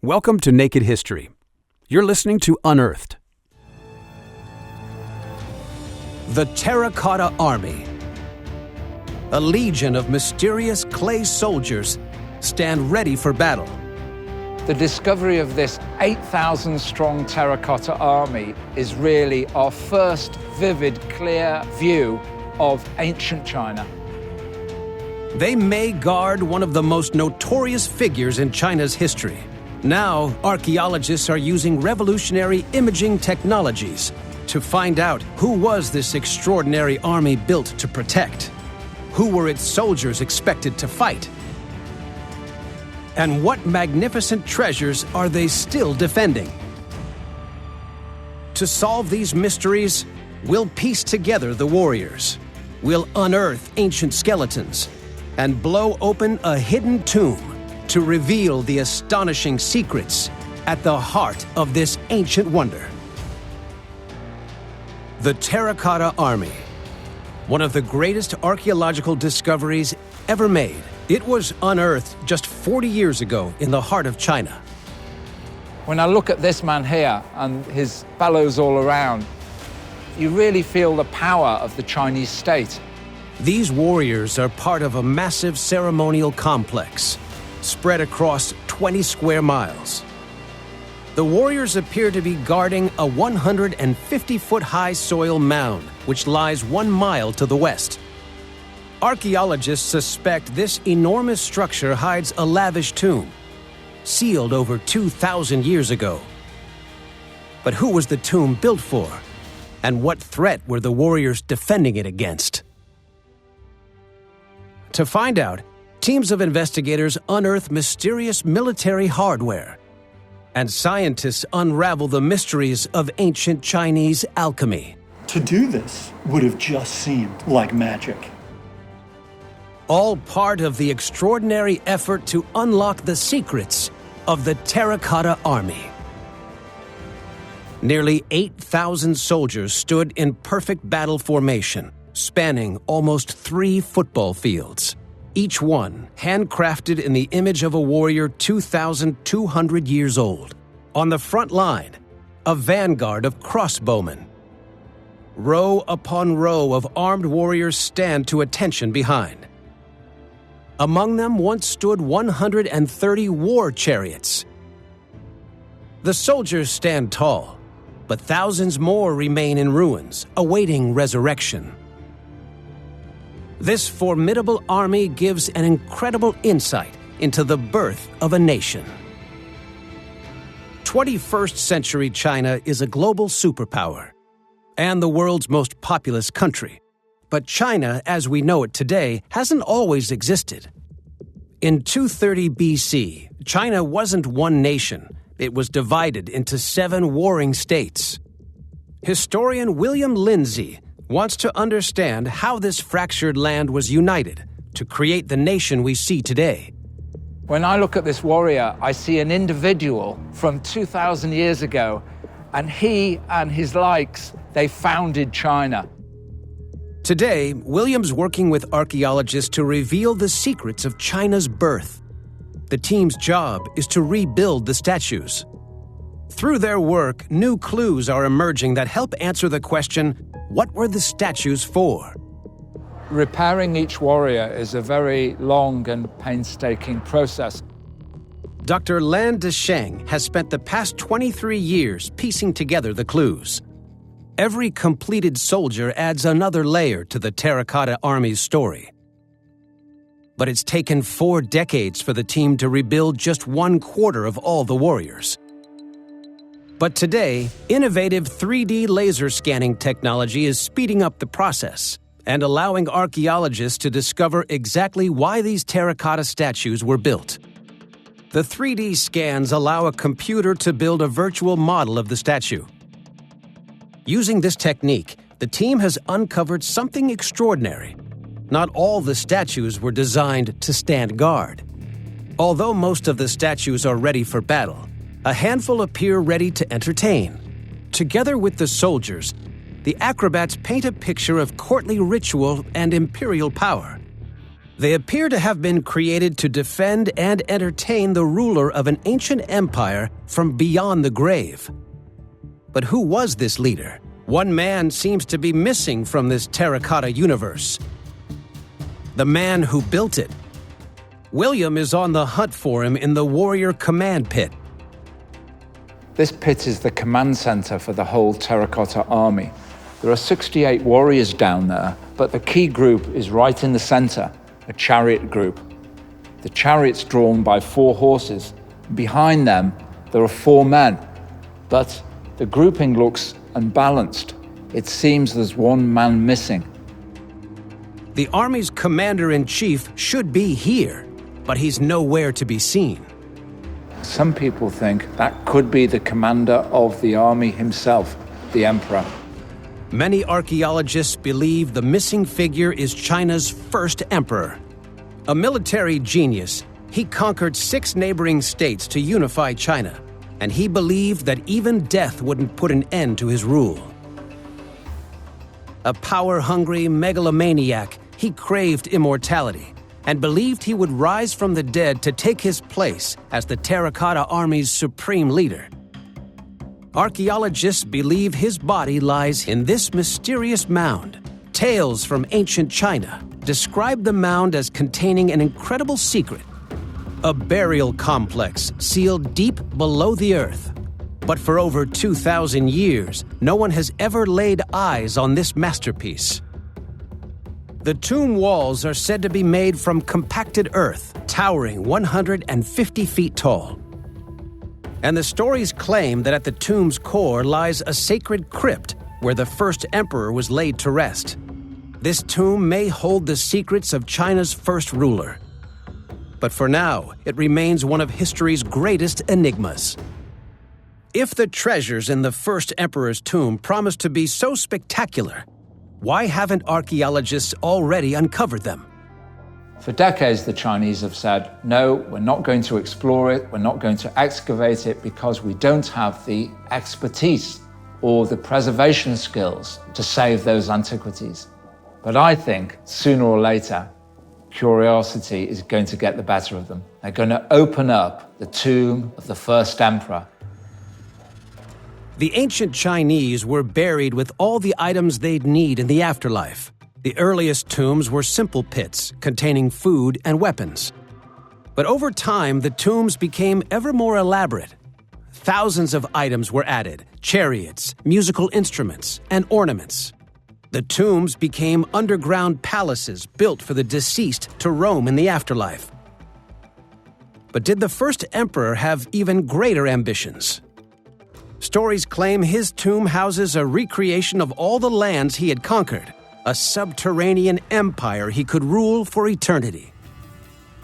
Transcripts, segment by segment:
Welcome to Naked History. You're listening to Unearthed. The Terracotta Army. A legion of mysterious clay soldiers stand ready for battle. The discovery of this 8,000-strong terracotta army is really our first vivid, clear view of ancient China. They may guard one of the most notorious figures in China's history. Now, archaeologists are using revolutionary imaging technologies to find out who was this extraordinary army built to protect, who were its soldiers expected to fight, and what magnificent treasures are they still defending? To solve these mysteries, we'll piece together the warriors. We'll unearth ancient skeletons and blow open a hidden tomb to reveal the astonishing secrets at the heart of this ancient wonder. The Terracotta Army, one of the greatest archaeological discoveries ever made. It was unearthed just 40 years ago in the heart of China. When I look at this man here and his fellows all around, you really feel the power of the Chinese state. These warriors are part of a massive ceremonial complex spread across 20 square miles. The warriors appear to be guarding a 150-foot-high soil mound, which lies 1 mile to the west. Archaeologists suspect this enormous structure hides a lavish tomb, sealed over 2,000 years ago. But who was the tomb built for? And what threat were the warriors defending it against? To find out, teams of investigators unearth mysterious military hardware, and scientists unravel the mysteries of ancient Chinese alchemy. To do this would have just seemed like magic. All part of the extraordinary effort to unlock the secrets of the Terracotta Army. Nearly 8,000 soldiers stood in perfect battle formation, spanning almost 3 football fields, each one handcrafted in the image of a warrior 2,200 years old. On the front line, a vanguard of crossbowmen. Row upon row of armed warriors stand to attention behind. Among them once stood 130 war chariots. The soldiers stand tall, but thousands more remain in ruins, awaiting resurrection. This formidable army gives an incredible insight into the birth of a nation. 21st century China is a global superpower and the world's most populous country. But China, as we know it today, hasn't always existed. In 230 BC, China wasn't one nation. It was divided into 7 warring states. Historian William Lindsay wants to understand how this fractured land was united to create the nation we see today. When I look at this warrior, I see an individual from 2,000 years ago, and he and his likes, they founded China. Today, William's working with archaeologists to reveal the secrets of China's birth. The team's job is to rebuild the statues. Through their work, new clues are emerging that help answer the question, what were the statues for? Repairing each warrior is a very long and painstaking process. Dr. Lan Desheng has spent the past 23 years piecing together the clues. Every completed soldier adds another layer to the Terracotta Army's story. But it's taken 4 decades for the team to rebuild just 1/4 of all the warriors. But today, innovative 3D laser scanning technology is speeding up the process and allowing archaeologists to discover exactly why these terracotta statues were built. The 3D scans allow a computer to build a virtual model of the statue. Using this technique, the team has uncovered something extraordinary. Not all the statues were designed to stand guard. Although most of the statues are ready for battle, a handful appear ready to entertain. Together with the soldiers, the acrobats paint a picture of courtly ritual and imperial power. They appear to have been created to defend and entertain the ruler of an ancient empire from beyond the grave. But who was this leader? One man seems to be missing from this terracotta universe. The man who built it. William is on the hunt for him in the warrior command pit. This pit is the command center for the whole Terracotta Army. There are 68 warriors down there, but the key group is right in the center, a chariot group. The chariot's drawn by 4 horses. Behind them, there are 4 men, but the grouping looks unbalanced. It seems there's 1 man missing. The army's commander-in-chief should be here, but he's nowhere to be seen. Some people think that could be the commander of the army himself, the emperor. Many archaeologists believe the missing figure is China's first emperor. A military genius, he conquered 6 neighboring states to unify China, and he believed that even death wouldn't put an end to his rule. A power-hungry megalomaniac, he craved immortality and believed he would rise from the dead to take his place as the Terracotta Army's supreme leader. Archaeologists believe his body lies in this mysterious mound. Tales from ancient China describe the mound as containing an incredible secret, a burial complex sealed deep below the earth. But for over 2,000 years, no one has ever laid eyes on this masterpiece. The tomb walls are said to be made from compacted earth, towering 150 feet tall. And the stories claim that at the tomb's core lies a sacred crypt where the first emperor was laid to rest. This tomb may hold the secrets of China's first ruler. But for now, it remains one of history's greatest enigmas. If the treasures in the first emperor's tomb promise to be so spectacular, why haven't archaeologists already uncovered them? For decades, the Chinese have said, no, we're not going to explore it, we're not going to excavate it because we don't have the expertise or the preservation skills to save those antiquities. But I think sooner or later, curiosity is going to get the better of them. They're going to open up the tomb of the first emperor. The ancient Chinese were buried with all the items they'd need in the afterlife. The earliest tombs were simple pits containing food and weapons. But over time, the tombs became ever more elaborate. Thousands of items were added: chariots, musical instruments, and ornaments. The tombs became underground palaces built for the deceased to roam in the afterlife. But did the first emperor have even greater ambitions? Stories claim his tomb houses a recreation of all the lands he had conquered, a subterranean empire he could rule for eternity.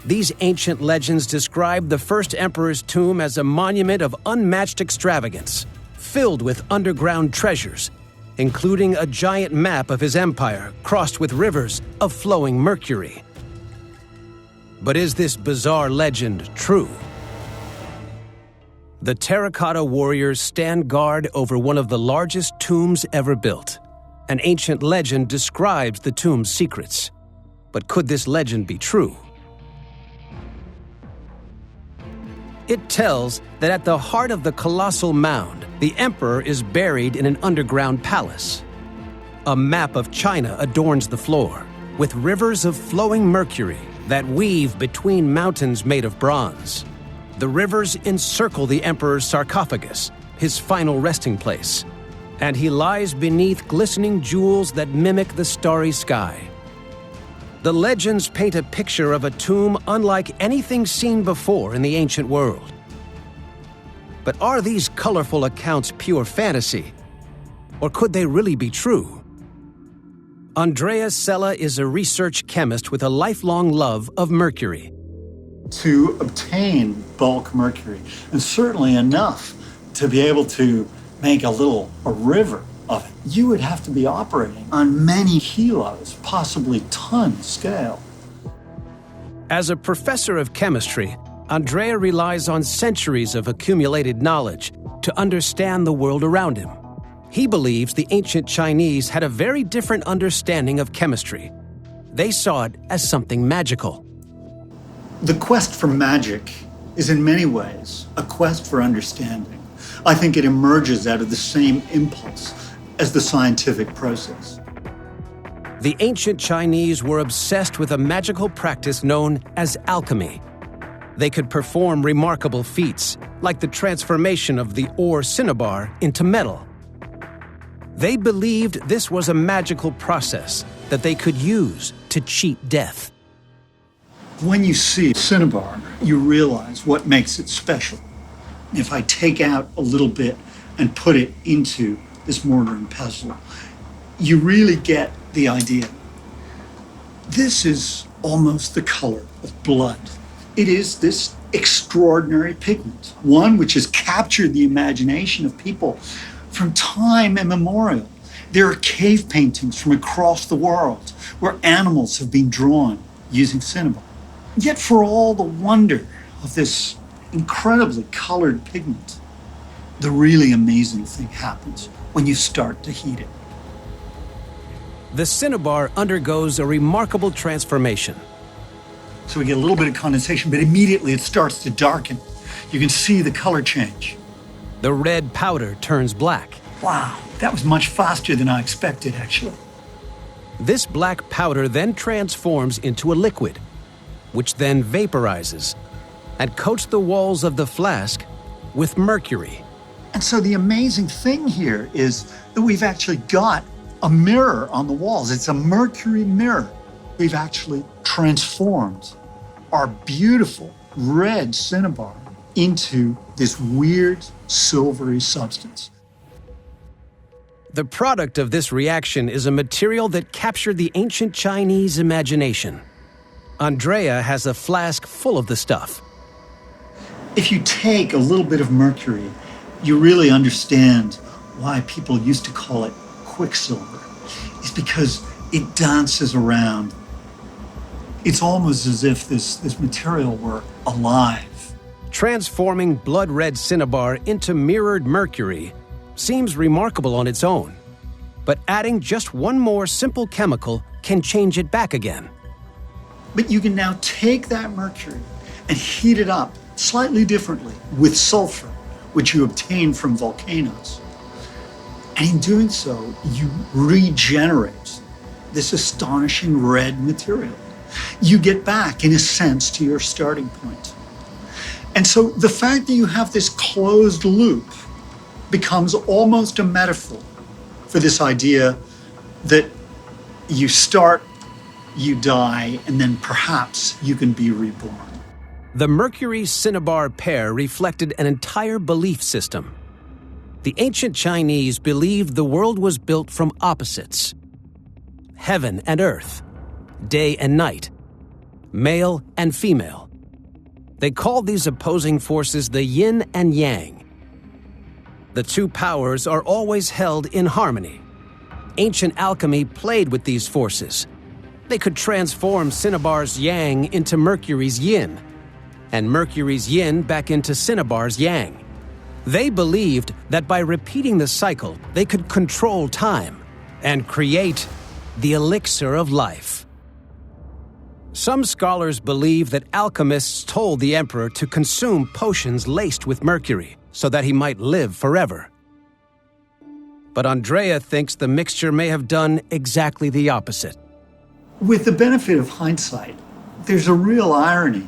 These ancient legends describe the first emperor's tomb as a monument of unmatched extravagance, filled with underground treasures, including a giant map of his empire crossed with rivers of flowing mercury. But is this bizarre legend true? The terracotta warriors stand guard over one of the largest tombs ever built. An ancient legend describes the tomb's secrets. But could this legend be true? It tells that at the heart of the colossal mound, the emperor is buried in an underground palace. A map of China adorns the floor, with rivers of flowing mercury that weave between mountains made of bronze. The rivers encircle the emperor's sarcophagus, his final resting place, and he lies beneath glistening jewels that mimic the starry sky. The legends paint a picture of a tomb unlike anything seen before in the ancient world. But are these colorful accounts pure fantasy? Or could they really be true? Andrea Sella is a research chemist with a lifelong love of mercury. To obtain bulk mercury, and certainly enough to be able to make a river of it, you would have to be operating on many kilos, possibly ton scale. As a professor of chemistry, Andrea relies on centuries of accumulated knowledge to understand the world around him. He believes the ancient Chinese had a very different understanding of chemistry. they saw it as something magical. The quest for magic is in many ways a quest for understanding. I think it emerges out of the same impulse as the scientific process. The ancient Chinese were obsessed with a magical practice known as alchemy. They could perform remarkable feats, like the transformation of the ore cinnabar into metal. They believed this was a magical process that they could use to cheat death. When you see cinnabar, you realize what makes it special. If I take out a little bit and put it into this mortar and pestle, you really get the idea. This is almost the color of blood. It is this extraordinary pigment, one which has captured the imagination of people from time immemorial. There are cave paintings from across the world where animals have been drawn using cinnabar. Yet for all the wonder of this incredibly colored pigment, the really amazing thing happens when you start to heat it. The cinnabar undergoes a remarkable transformation. So we get a little bit of condensation, but immediately it starts to darken. You can see the color change. The red powder turns black. Wow, that was much faster than I expected, actually. This black powder then transforms into a liquid, which then vaporizes and coats the walls of the flask with mercury. And so the amazing thing here is that we've actually got a mirror on the walls. It's a mercury mirror. We've actually transformed our beautiful red cinnabar into this weird silvery substance. The product of this reaction is a material that captured the ancient Chinese imagination. Andrea has a flask full of the stuff. If you take a little bit of mercury, you really understand why people used to call it quicksilver. It's because it dances around. It's almost as if this material were alive. Transforming blood-red cinnabar into mirrored mercury seems remarkable on its own, but adding just one more simple chemical can change it back again. But you can now take that mercury and heat it up slightly differently with sulfur, which you obtain from volcanoes. And in doing so, you regenerate this astonishing red material. You get back, in a sense, to your starting point. And so the fact that you have this closed loop becomes almost a metaphor for this idea that you start, you die, and then perhaps you can be reborn. The mercury-cinnabar pair reflected an entire belief system. The ancient Chinese believed the world was built from opposites: heaven and earth, day and night, male and female. They called these opposing forces the yin and yang. The two powers are always held in harmony. Ancient alchemy played with these forces. They could transform cinnabar's yang into mercury's yin, and mercury's yin back into cinnabar's yang. They believed that by repeating the cycle, they could control time and create the elixir of life. Some scholars believe that alchemists told the emperor to consume potions laced with mercury so that he might live forever. But Andrea thinks the mixture may have done exactly the opposite. With the benefit of hindsight, there's a real irony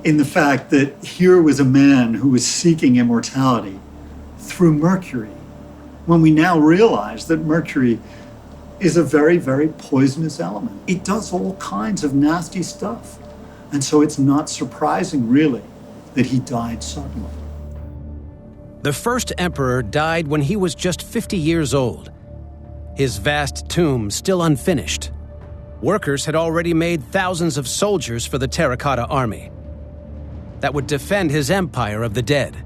in the fact that here was a man who was seeking immortality through mercury, when we now realize that mercury is a very, very poisonous element. It does all kinds of nasty stuff. And so it's not surprising, really, that he died suddenly. The first emperor died when he was just 50 years old. His vast tomb still unfinished. Workers had already made thousands of soldiers for the Terracotta Army that would defend his empire of the dead.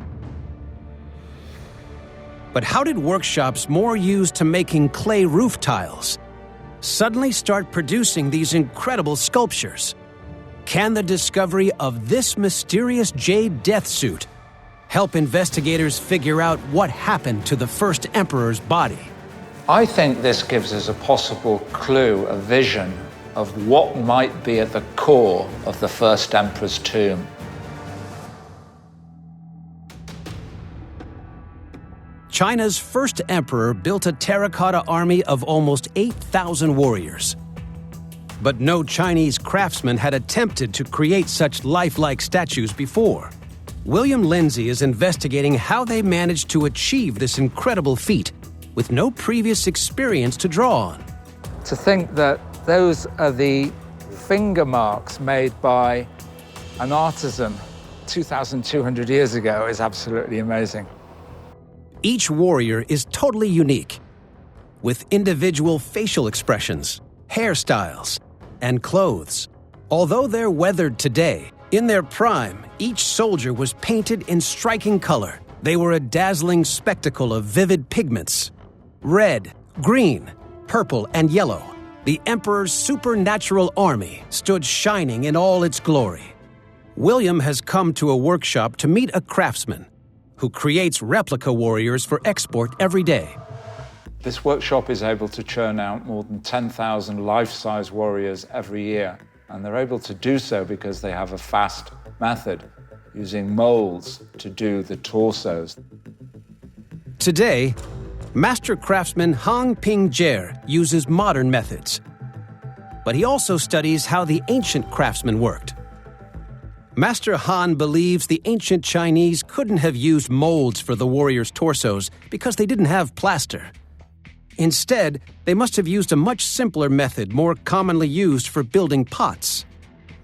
But how did workshops more used to making clay roof tiles suddenly start producing these incredible sculptures? Can the discovery of this mysterious jade death suit help investigators figure out what happened to the first emperor's body? I think this gives us a possible clue, a vision of what might be at the core of the first emperor's tomb. China's first emperor built a terracotta army of almost 8,000 warriors. But no Chinese craftsman had attempted to create such lifelike statues before. William Lindsay is investigating how they managed to achieve this incredible feat with no previous experience to draw on. To think that those are the finger marks made by an artisan 2,200 years ago is absolutely amazing. Each warrior is totally unique, with individual facial expressions, hairstyles, and clothes. Although they're weathered today, in their prime, each soldier was painted in striking color. They were a dazzling spectacle of vivid pigments: red, green, purple, and yellow. The emperor's supernatural army stood shining in all its glory. William has come to a workshop to meet a craftsman who creates replica warriors for export every day. This workshop is able to churn out more than 10,000 life-size warriors every year, and they're able to do so because they have a fast method using molds to do the torsos. Today, master craftsman Han Ping-jer uses modern methods, but he also studies how the ancient craftsmen worked. Master Han believes the ancient Chinese couldn't have used molds for the warriors' torsos because they didn't have plaster. Instead, they must have used a much simpler method more commonly used for building pots.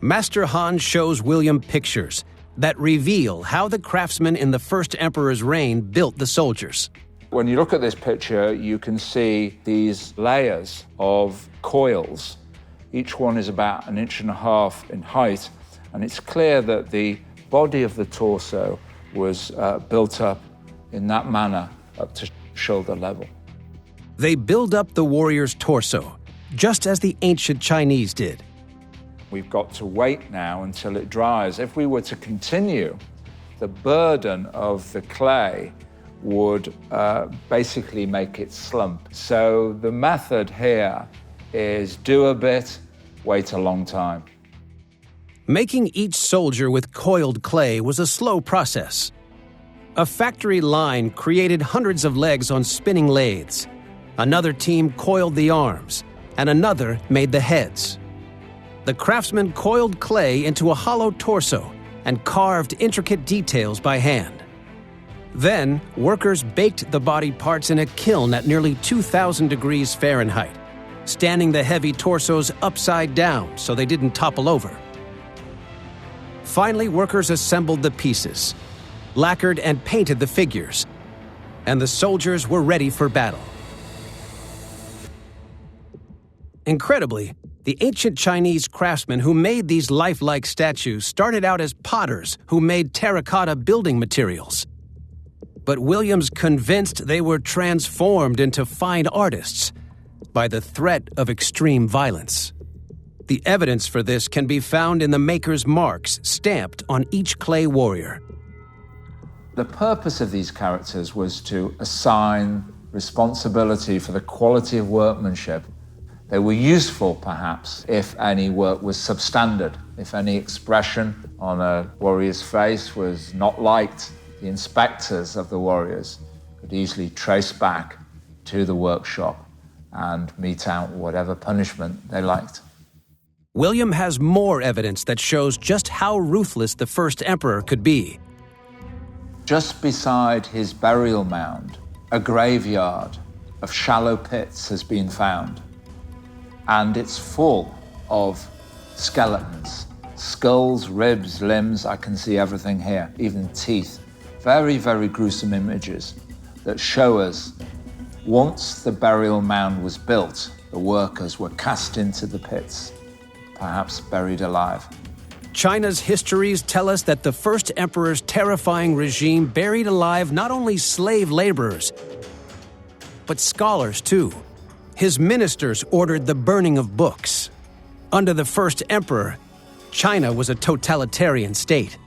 Master Han shows William pictures that reveal how the craftsmen in the first emperor's reign built the soldiers. When you look at this picture, you can see these layers of coils. Each one is about 1.5 inches in height, and it's clear that the body of the torso was built up in that manner up to shoulder level. They build up the warrior's torso, just as the ancient Chinese did. We've got to wait now until it dries. If we were to continue, the burden of the clay would basically make it slump. So the method here is do a bit, wait a long time. Making each soldier with coiled clay was a slow process. A factory line created hundreds of legs on spinning lathes. Another team coiled the arms, and another made the heads. The craftsmen coiled clay into a hollow torso and carved intricate details by hand. Then, workers baked the body parts in a kiln at nearly 2,000 degrees Fahrenheit, standing the heavy torsos upside down so they didn't topple over. Finally, workers assembled the pieces, lacquered and painted the figures, and the soldiers were ready for battle. Incredibly, the ancient Chinese craftsmen who made these lifelike statues started out as potters who made terracotta building materials. But William's convinced they were transformed into fine artists by the threat of extreme violence. The evidence for this can be found in the maker's marks stamped on each clay warrior. The purpose of these characters was to assign responsibility for the quality of workmanship. They were useful, perhaps, if any work was substandard, if any expression on a warrior's face was not liked. The inspectors of the warriors could easily trace back to the workshop and mete out whatever punishment they liked. William has more evidence that shows just how ruthless the first emperor could be. Just beside his burial mound, a graveyard of shallow pits has been found, and it's full of skeletons. Skulls, ribs, limbs, I can see everything here, even teeth. Very, very gruesome images that show us once the burial mound was built, the workers were cast into the pits, perhaps buried alive. China's histories tell us that the first emperor's terrifying regime buried alive not only slave laborers, but scholars too. His ministers ordered the burning of books. Under the first emperor, China was a totalitarian state.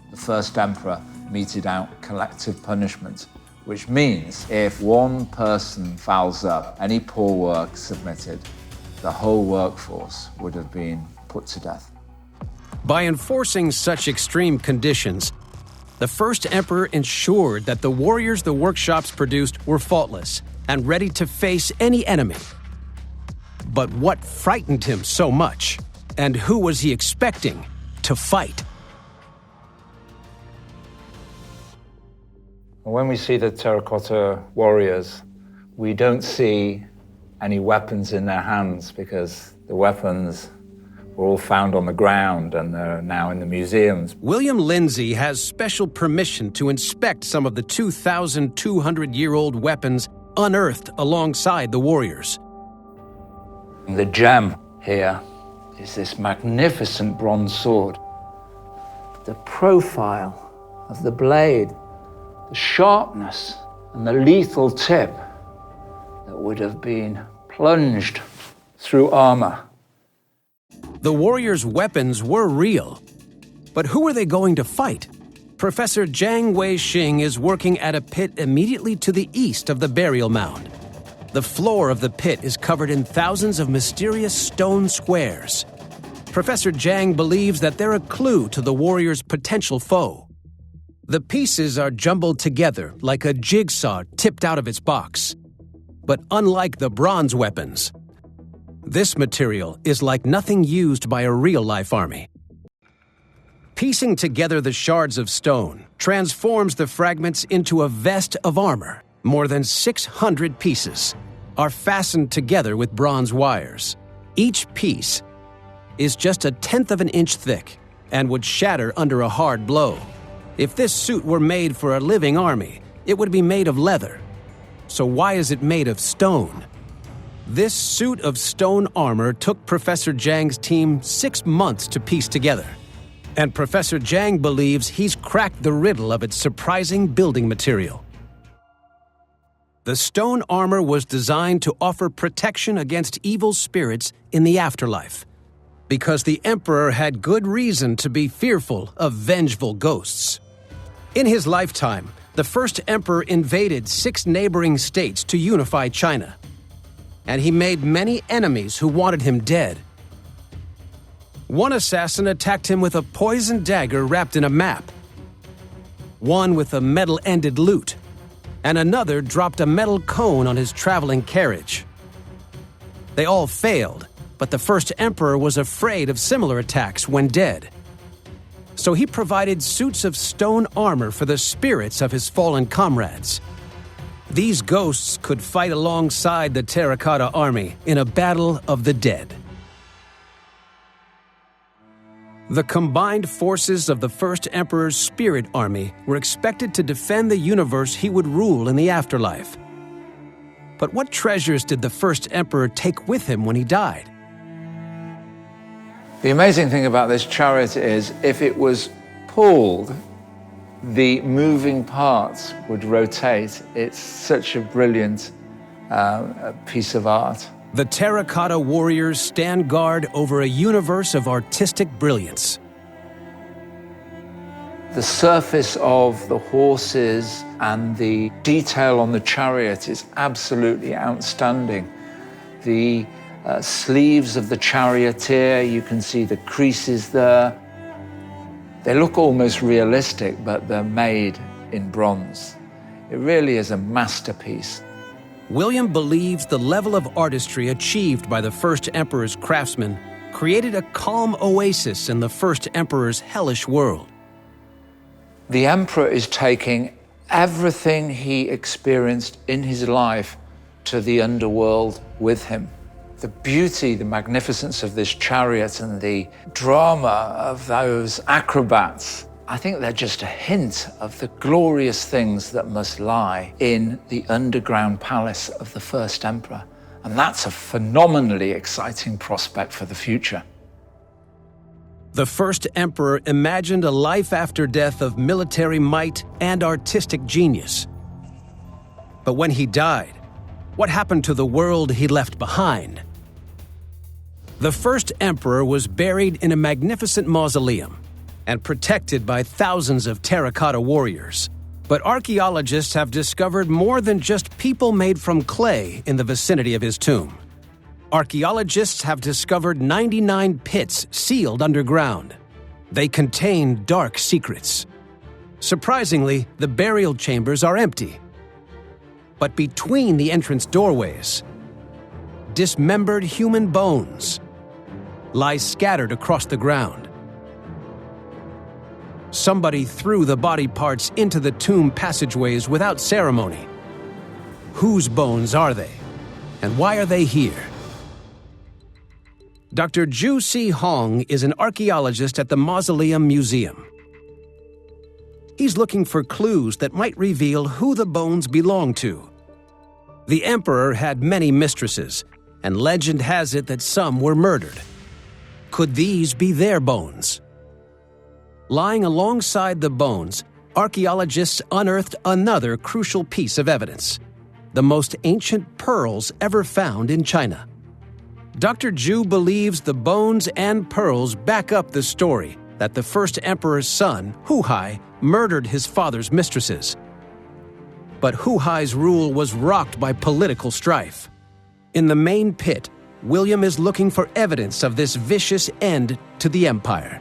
The first emperor meted out collective punishment, which means if one person fouls up any poor work submitted, the whole workforce would have been put to death. By enforcing such extreme conditions, the first emperor ensured that the warriors the workshops produced were faultless and ready to face any enemy. But what frightened him so much, and who was he expecting to fight? When we see the terracotta warriors, we don't see any weapons in their hands because the weapons were all found on the ground and they're now in the museums. William Lindsay has special permission to inspect some of the 2,200-year-old weapons unearthed alongside the warriors. The gem here is this magnificent bronze sword. The profile of the blade, the sharpness and the lethal tip that would have been plunged through armour. The warriors' weapons were real, but who were they going to fight? Professor Jiang Wei-shing is working at a pit immediately to the east of the burial mound. The floor of the pit is covered in thousands of mysterious stone squares. Professor Jiang believes that they're a clue to the warrior's potential foe. The pieces are jumbled together like a jigsaw tipped out of its box. But unlike the bronze weapons, this material is like nothing used by a real-life army. Piecing together the shards of stone transforms the fragments into a vest of armor. More than 600 pieces are fastened together with bronze wires. Each piece is just 1/10 of an inch thick and would shatter under a hard blow. If this suit were made for a living army, it would be made of leather. So why is it made of stone? This suit of stone armor took Professor Jiang's team 6 months to piece together. And Professor Jiang believes he's cracked the riddle of its surprising building material. The stone armor was designed to offer protection against evil spirits in the afterlife, because the emperor had good reason to be fearful of vengeful ghosts. In his lifetime, the first emperor invaded 6 neighboring states to unify China, and he made many enemies who wanted him dead. One assassin attacked him with a poisoned dagger wrapped in a map, one with a metal-ended lute, and another dropped a metal cone on his traveling carriage. They all failed, but the first emperor was afraid of similar attacks when dead. So he provided suits of stone armor for the spirits of his fallen comrades. These ghosts could fight alongside the Terracotta Army in a battle of the dead. The combined forces of the first emperor's spirit army were expected to defend the universe he would rule in the afterlife. But what treasures did the first emperor take with him when he died? The amazing thing about this chariot is if it was pulled, the moving parts would rotate. It's such a brilliant piece of art. The terracotta warriors stand guard over a universe of artistic brilliance. The surface of the horses and the detail on the chariot is absolutely outstanding. The sleeves of the charioteer, you can see the creases there. They look almost realistic, but they're made in bronze. It really is a masterpiece. William believes the level of artistry achieved by the first emperor's craftsmen created a calm oasis in the first emperor's hellish world. The emperor is taking everything he experienced in his life to the underworld with him. The beauty, the magnificence of this chariot and the drama of those acrobats, I think they're just a hint of the glorious things that must lie in the underground palace of the first emperor. And that's a phenomenally exciting prospect for the future. The first emperor imagined a life after death of military might and artistic genius. But when he died, what happened to the world he left behind? The first emperor was buried in a magnificent mausoleum and protected by thousands of terracotta warriors. But archaeologists have discovered more than just people made from clay in the vicinity of his tomb. Archaeologists have discovered 99 pits sealed underground. They contain dark secrets. Surprisingly, the burial chambers are empty. But between the entrance doorways, dismembered human bones lie scattered across the ground. Somebody threw the body parts into the tomb passageways without ceremony. Whose bones are they? And why are they here? Dr. Zhu Si Hong is an archaeologist at the Mausoleum Museum. He's looking for clues that might reveal who the bones belong to. The emperor had many mistresses, and legend has it that some were murdered. Could these be their bones? Lying alongside the bones, archaeologists unearthed another crucial piece of evidence: the most ancient pearls ever found in China. Dr. Zhu believes the bones and pearls back up the story that the first emperor's son, Huhai, murdered his father's mistresses. But Huhai's rule was rocked by political strife. In the main pit, William is looking for evidence of this vicious end to the empire.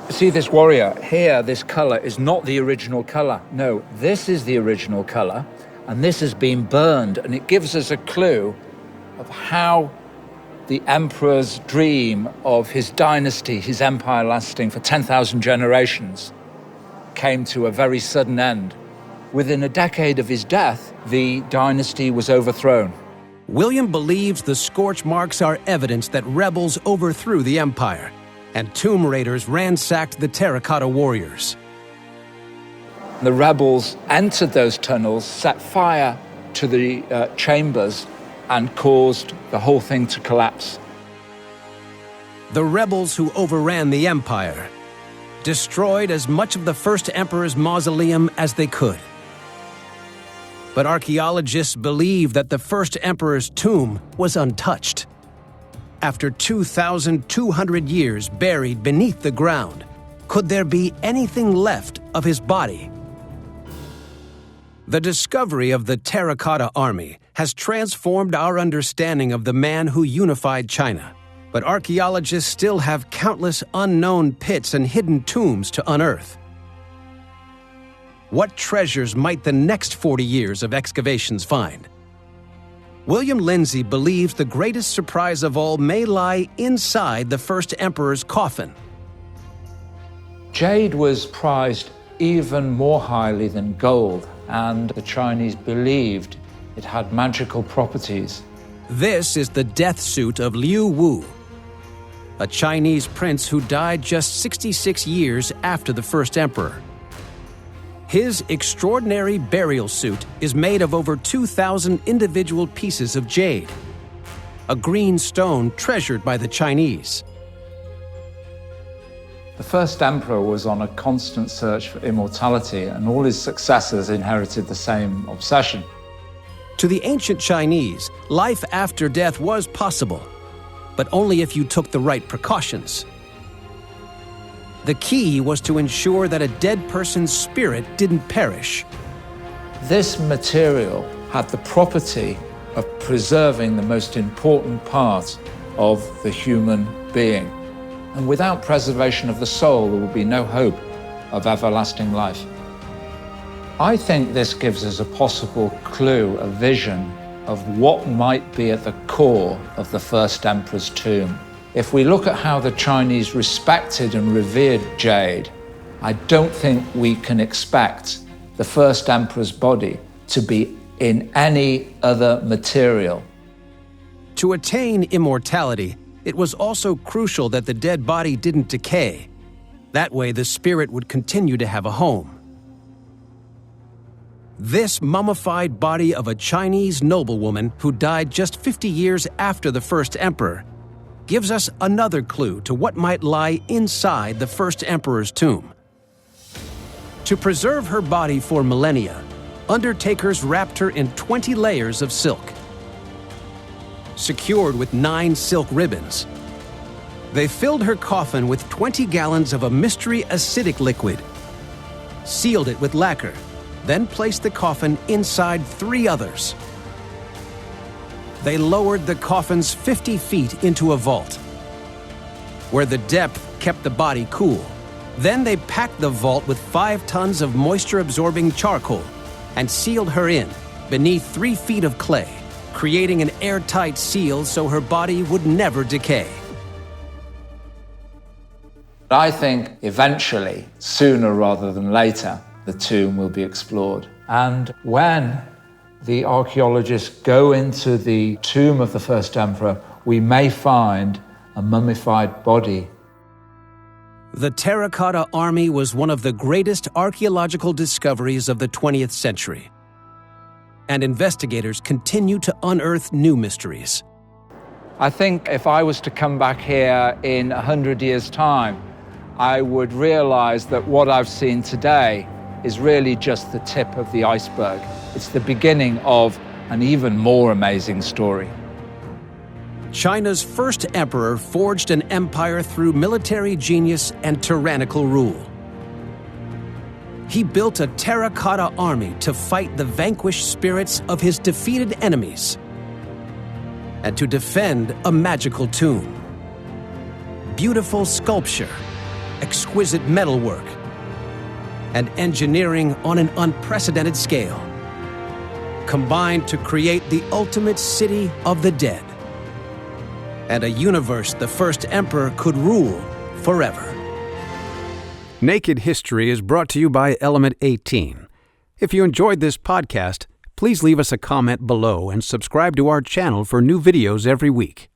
See this warrior here, this color is not the original color. No, this is the original color, and this has been burned, and it gives us a clue of how the emperor's dream of his dynasty, his empire lasting for 10,000 generations, came to a very sudden end. Within a decade of his death, the dynasty was overthrown. William believes the scorch marks are evidence that rebels overthrew the empire, and tomb raiders ransacked the terracotta warriors. The rebels entered those tunnels, set fire to the chambers, and caused the whole thing to collapse. The rebels who overran the empire destroyed as much of the first emperor's mausoleum as they could. But archaeologists believe that the first emperor's tomb was untouched. After 2,200 years buried beneath the ground, could there be anything left of his body? The discovery of the Terracotta Army has transformed our understanding of the man who unified China. But archaeologists still have countless unknown pits and hidden tombs to unearth. What treasures might the next 40 years of excavations find? William Lindsay believes the greatest surprise of all may lie inside the first emperor's coffin. Jade was prized even more highly than gold, and the Chinese believed it had magical properties. This is the death suit of Liu Wu, a Chinese prince who died just 66 years after the first emperor. His extraordinary burial suit is made of over 2,000 individual pieces of jade, a green stone treasured by the Chinese. The first emperor was on a constant search for immortality, and all his successors inherited the same obsession. To the ancient Chinese, life after death was possible, but only if you took the right precautions. The key was to ensure that a dead person's spirit didn't perish. This material had the property of preserving the most important part of the human being. And without preservation of the soul, there would be no hope of everlasting life. I think this gives us a possible clue, a vision of what might be at the core of the first emperor's tomb. If we look at how the Chinese respected and revered jade, I don't think we can expect the first emperor's body to be in any other material. To attain immortality, it was also crucial that the dead body didn't decay. That way, the spirit would continue to have a home. This mummified body of a Chinese noblewoman who died just 50 years after the first emperor gives us another clue to what might lie inside the first emperor's tomb. To preserve her body for millennia, undertakers wrapped her in 20 layers of silk, secured with 9 silk ribbons. They filled her coffin with 20 gallons of a mystery acidic liquid, sealed it with lacquer, then placed the coffin inside 3 others. they lowered the coffins 50 feet into a vault, where the depth kept the body cool. Then they packed the vault with 5 tons of moisture-absorbing charcoal and sealed her in beneath 3 feet of clay, creating an airtight seal so her body would never decay. I think eventually, sooner rather than later, the tomb will be explored. And when the archaeologists go into the tomb of the first emperor, we may find a mummified body. The Terracotta Army was one of the greatest archaeological discoveries of the 20th century. And investigators continue to unearth new mysteries. I think if I was to come back here in 100 years' time, I would realize that what I've seen today is really just the tip of the iceberg. It's the beginning of an even more amazing story. China's first emperor forged an empire through military genius and tyrannical rule. He built a terracotta army to fight the vanquished spirits of his defeated enemies and to defend a magical tomb. Beautiful sculpture, exquisite metalwork, and engineering on an unprecedented scale combined to create the ultimate city of the dead and a universe the first emperor could rule forever. Naked History is brought to you by Element 18. If you enjoyed this podcast, please leave us a comment below and subscribe to our channel for new videos every week.